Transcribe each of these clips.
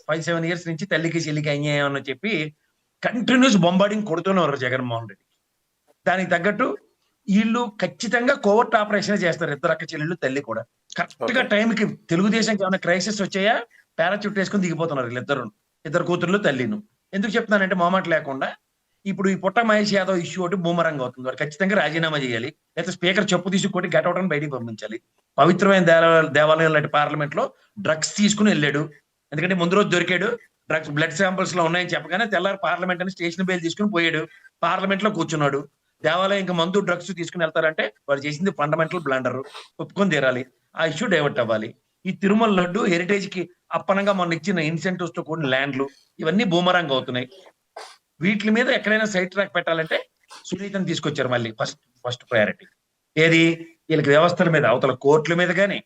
5-7 years నుంచి తల్లికి చెల్లికి అన్యాయం అని చెప్పి కంటిన్యూస్ బొంబార్డింగ్ కొడుతున్నారు జగన్మోహన్ రెడ్డి. దానికి తగ్గట్టు వీళ్ళు ఖచ్చితంగా కోవర్ట్ ఆపరేషన్ చేస్తారు, ఇద్దరు అక్క చెల్లెళ్ళు తల్లి కూడా. కరెక్ట్ గా టైంకి తెలుగుదేశంకి ఏమైనా క్రైసిస్ వచ్చాయా పారాచూట్ వేసుకుని దిగిపోతున్నారు వీళ్ళిద్దరు, ఇద్దరు కూతుర్లు తల్లిను. ఎందుకు చెప్తున్నానంటే మొహమాట లేకుండా, ఇప్పుడు ఈ పుట్ట మహేష్ యాదవ్ ఇష్యూ ఒకటి బూమరంగ్ అవుతుంది. వాడు ఖచ్చితంగా రాజీనామా చేయాలి, లేకపోతే స్పీకర్ చెప్పు తీసుకొట్టి గెట్అవుట్ అని బయటికి పంపించాలి. పవిత్రమైన దేవాలయం లాంటి పార్లమెంట్ లో డ్రగ్స్ తీసుకుని వెళ్ళాడు, ఎందుకంటే ముందు రోజు దొరికాడు, డ్రగ్స్ బ్లడ్ శాంపుల్స్ లో ఉన్నాయని చెప్పగానే తెల్లారి పార్లమెంట్ అని స్టేషన్ బెయిల్ తీసుకుని పోయాడు, పార్లమెంట్ లో కూర్చున్నాడు. దేవాలయం ఇంకా మందు డ్రగ్స్ తీసుకుని వెళ్తారంటే వాడు చేసింది ఫండమెంటల్ బ్లండర్, ఒప్పుకొని తీరాలి. ఆ ఇష్యూ డైవర్ట్ అవ్వాలి. ఈ తిరుమల లడ్డు హెరిటేజ్ కి అప్పనంగా మొన్న ఇచ్చిన ఇన్సెంటివ్స్ తో కూడిన ల్యాండ్లు ఇవన్నీ బూమరంగ్ అవుతున్నాయి. వీటి మీద ఎక్కడైనా సైడ్ ట్రాక్ పెట్టాలంటే సునీతను తీసుకొచ్చారు మళ్ళీ ఫస్ట్ ప్రయారిటీ. ఏది వీళ్ళకి వ్యవస్థల మీద, అవతల కోర్టుల మీద కానీ,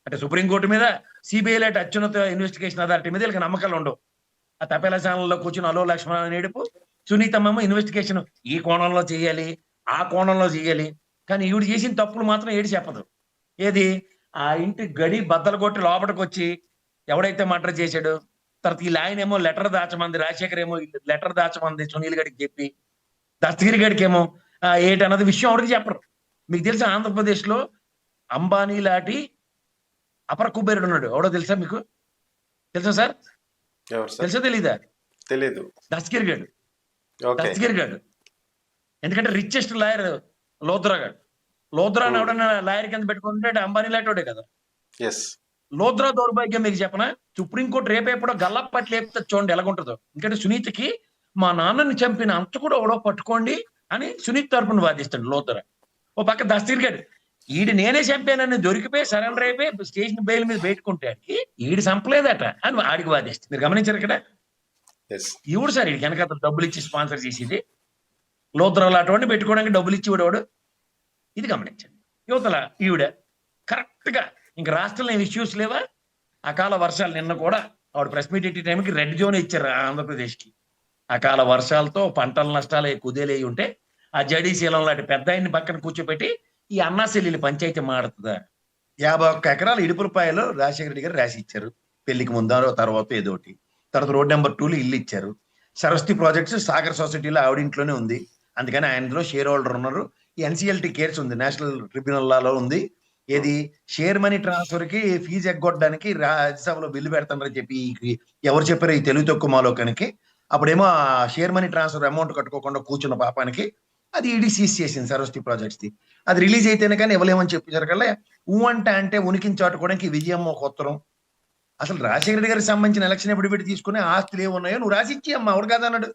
అంటే సుప్రీంకోర్టు మీద, సిబిఐ లాంటి అత్యున్నత ఇన్వెస్టిగేషన్ అథారిటీ మీద వీళ్ళకి నమ్మకాలు ఉండవు. ఆ తపేలా ఛానల్లో కూర్చుని అలో లక్ష్మణ అని ఏడుపు, సునీతమ్మ ఇన్వెస్టిగేషన్ ఈ కోణంలో చేయాలి, ఆ కోణంలో చేయాలి. కానీ ఈవిడ చేసిన తప్పులు మాత్రం ఏడు చెప్పదు. ఏది ఆ ఇంటి గడి బద్దలు కొట్టి లోపలికి వచ్చి ఎవడైతే మర్డర్ చేశాడు, తర్వాత వీళ్ళ ఆయన ఏమో లెటర్ దాచమంది, రాజశేఖర్ ఏమో లెటర్ దాచమంది సునీల్ గడికి చెప్పి, దస్తగిరి గడికి ఏమో ఏటన్నది విషయం ఎవరికి చెప్పరు. మీకు తెలుసా ఆంధ్రప్రదేశ్ లో అంబానీ లాంటి అపర కుబేరుడు ఉన్నాడు, ఎవడో తెలుసా మీకు? తెలుసా సార్? తెలుసా తెలీదా? తెలీదు. దస్తగిరి గాడు. ఎందుకంటే రిచెస్ట్ లాయర్ లోద్రా గాడు. లోద్రాని ఎవడన్నా లాయర్ కింద పెట్టుకుంటే అంబానీ లాంటి కదా. లోద్రా దౌర్భాగ్యం మీకు చెప్పనా, సుప్రీంకోర్టు రేపేపడో గల్లప్పట్లు లేపుతా చూడండి ఎలాగుంటుందో. ఎందుకంటే సునీతకి మా నాన్నని చంపిన అంత కూడా ఎవడో పట్టుకోండి అని సునీత్ తరపున వాదిస్తాడు లోద్రా. ఓ పక్క దస్తగిరి గాడు ఈడు నేనే చంపానని దొరికిపోయి సరెండర్ అయిపోయి స్టేషన్ బెయిల్ మీద పెట్టుకుంటే ఈడు చంపలేదట అని ఆడికి వాదిస్తుంది. మీరు గమనించారు ఇక్కడ? ఈవిడు సార్ ఈడికి వెనక డబ్బులు ఇచ్చి స్పాన్సర్ చేసేది, లోద్రాలు అటువంటి పెట్టుకోవడానికి డబ్బులు ఇచ్చి వాడు. ఇది గమనించండి. యువతల ఈవిడ కరెక్ట్ గా ఇంక రాష్ట్రంలో ఏమి ఇష్యూస్ లేవా? అకాల వర్షాలు నిన్న కూడా ఆవిడ ప్రెస్ మీట్ ఎట్టి టైంకి రెడ్ జోన్ ఇచ్చారు ఆంధ్రప్రదేశ్ కి. అకాల వర్షాలతో పంటల నష్టాలు కుదేలేయి ఉంటే ఆ జడీశీలం లాంటి పెద్ద ఆయన్ని పక్కన కూర్చోపెట్టి ఈ అన్నాశల్లి పంచాయతీ మాడుతుందా? 51 ఎకరాలు ఇడుపులపాయలు రాజశేఖర రెడ్డి గారు రాసి ఇచ్చారు పెళ్లికి ముందో తర్వాత ఏదోటి. తర్వాత రోడ్ నెంబర్ 2లో ఇల్లు ఇచ్చారు. సరస్వతి ప్రాజెక్ట్స్ సాగర్ సొసైటీలో ఆవిడింట్లోనే ఉంది, అందుకని ఆయనలో షేర్ హోల్డర్ ఉన్నారు. ఈ ఎన్సిఎల్టీ కేర్స్ ఉంది, నేషనల్ ట్రిబ్యునల్ లాలో ఉంది. ఏది షేర్ మనీ ట్రాన్స్ఫర్ కి ఫీజు ఎగ్గొట్టడానికి రాజ్యసభలో బిల్లు పెడతానని చెప్పి ఎవరు చెప్పారు? ఈ తెలుగు తక్కువ మాలోకానికి. అప్పుడేమో షేర్ మనీ ట్రాన్స్ఫర్ అమౌంట్ కట్టుకోకుండా కూర్చున్న పాపానికి అది ఈడీ సీజ్ చేసింది సరస్వతి ప్రాజెక్ట్స్ ది. అది రిలీజ్ అయితేనే కానీ ఇవ్వలేమని చెప్పారు కదా. అంటే ఉనికిని చాటుకోవడానికి విజయం ఒక ఉత్తరం. అసలు రాజశేఖర రెడ్డి గారికి సంబంధించిన ఎలక్షన్ ఎప్పుడు పెట్టి తీసుకునే ఆస్తులు ఏమున్నాయో నువ్వు రాసిచ్చి అమ్మ ఎవరు కాదన్నాడు.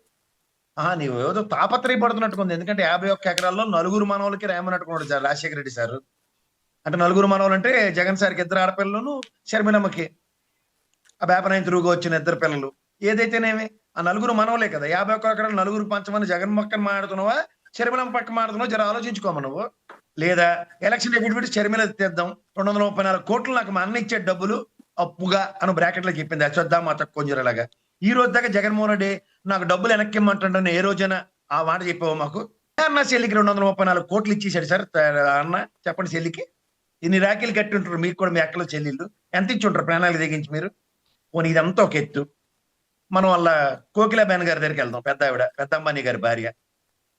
నీవు ఏదో తాపత్రయపడుతున్నట్టుకుంది. ఎందుకంటే 51 ఎకరాల్లో 4 మనవులకి రాయమన్నట్టుకున్నాడు రాజశేఖర రెడ్డి సార్. అంటే 4 మనవులు అంటే జగన్ సార్కి 2 ఆడపిల్లలను, షర్మిలమ్మకి ఆ బేపనాయన తిరుగుగా వచ్చిన 2 పిల్లలు. ఏదైతేనేమి ఆ 4 మనవులే కదా. 51 ఎకరాలు 4 పంచమని జగన్ పక్కన మాడుతున్నావా, షర్మిలమ్మ పక్కన మాడుతున్నావా? జర ఆలోచించుకోమా నువ్వు. లేదా ఎలక్షన్ ఎప్పుడు పెట్టి షర్మిల తెద్దాం 234 కోట్లు నాకు మా అన్న ఇచ్చే డబ్బులు అప్పుగా అని బ్రాకెట్లో చెప్పింది అశ్వత్థామ కొంజరలాగా. ఈ రోజు దాకా జగన్మోహన్ రెడ్డి నాకు డబ్బులు వెనక్కి ఇమ్మంటాడని ఏ రోజైనా ఆ మాట చెప్పావు మాకు? అన్న చెల్లికి 234 కోట్లు ఇచ్చేసాడు సార్ అన్న. చెప్పండి, చెల్లికి ఇన్ని రాఖీలు కట్టి ఉంటారు మీకు కూడా, మీ అక్కలు చెల్లెళ్ళు ఎంత ఇచ్చి ఉంటారు ప్రాణాలకు తెగించి మీరు? పోనీ ఇదంతా ఒక ఎత్తు. మనం వాళ్ళ కోకిలాబేన్ గారి దగ్గరికి వెళ్దాం, పెద్ద ఆవిడ, పెద్ద అంబానీ గారి భార్య.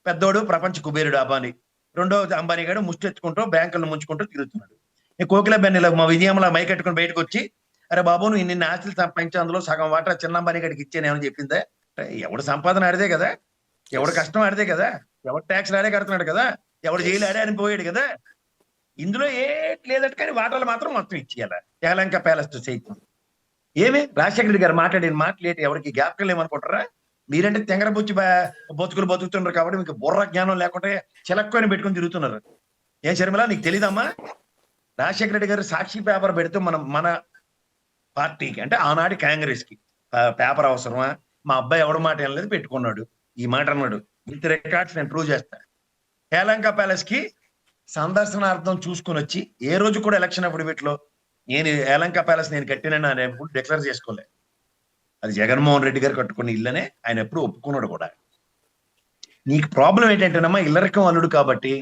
పెద్దోడు ప్రపంచ కుబేరుడు అంబానీ, రెండో అంబానీ గారు ముష్టెత్తుకుంటూ బ్యాంకులను ముంచుకుంటూ తిరుగుతున్నాడు. ఈ కోకిలాబేన్ ఇలా మా విజయంలో మైకెట్టుకుని బయటకు వచ్చి, అరే బాబు నువ్వు ఇన్ని ఆస్తులు సంపాదించి అందులో సగం వాటా చిన్న అంబానీ గడికి ఇచ్చానేమని చెప్పిందా? ఎవడు సంపాదన ఆడితే కదా, ఎవడు కష్టం ఆడితే కదా, ఎవడు ట్యాక్స్ ఆడే కడుతున్నాడు కదా, ఎవడు జైలు ఆడే అని పోయాడు కదా. ఇందులో ఏ లేదట, కానీ వాటాలు మాత్రం మొత్తం ఇచ్చేయాల. యలహంక ప్యాలెస్ సైతం ఏమి రాజశేఖర రెడ్డి గారు మాట్లాడిన మాటలేటి ఎవరికి జ్ఞాపకం లేమనుకుంటారా? మీరంటే తెంగర బొచ్చి బతుకులు బతుకుతున్నారు కాబట్టి మీకు బుర్ర జ్ఞానం లేకుంటే చిలక్కుని పెట్టుకుని తిరుగుతున్నారు. ఏం షర్మిల నీకు తెలీదమ్మా? రాజశేఖర రెడ్డి గారు సాక్షి పేపర్ పెడుతూ మన పార్టీకి అంటే ఆనాటి కాంగ్రెస్ కి పేపర్ అవసరమా? మా అబ్బాయి ఎవడ మాట ఏం పెట్టుకున్నాడు, ఈ మాట అన్నాడు. ఇంత రికార్డ్స్ నేను ప్రూవ్ చేస్తా. యలహంక ప్యాలెస్ కి సందర్శనార్థం చూసుకుని వచ్చి ఏ రోజు కూడా ఎలక్షన్ అప్పుడు వీటిలో నేను యలహంక ప్యాలెస్ నేను కట్టినని ఆయన ఎప్పుడు డిక్లేర్ చేసుకోలే. అది జగన్మోహన్ రెడ్డి గారు కట్టుకున్న ఇల్లనే ఆయన ఎప్పుడు ఒప్పుకున్నాడు కూడా. నీకు ప్రాబ్లం ఏంటంటేనమ్మా, ఇల్లరకం అల్లుడు కాబట్టి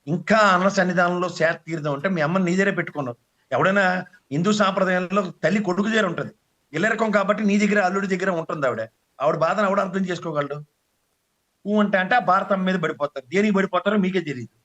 ఇంకా అన్న సన్నిధానంలో శాత తీర్థం ఉంటే మీ అమ్మని నీ దగ్గరే పెట్టుకున్నావు. ఎవడైనా హిందూ సాంప్రదాయంలో తల్లి కొడుకు దగ్గర ఉంటుంది, ఇల్లరికం కాబట్టి నీ దగ్గర అల్లుడి దగ్గర ఉంటుంది ఆవిడ బాధను ఆవిడ అర్థం చేసుకోగలడు. అంటే ఆ భారతం మీద పడిపోతారు. దేనికి పడిపోతారో మీకే తెలియదు.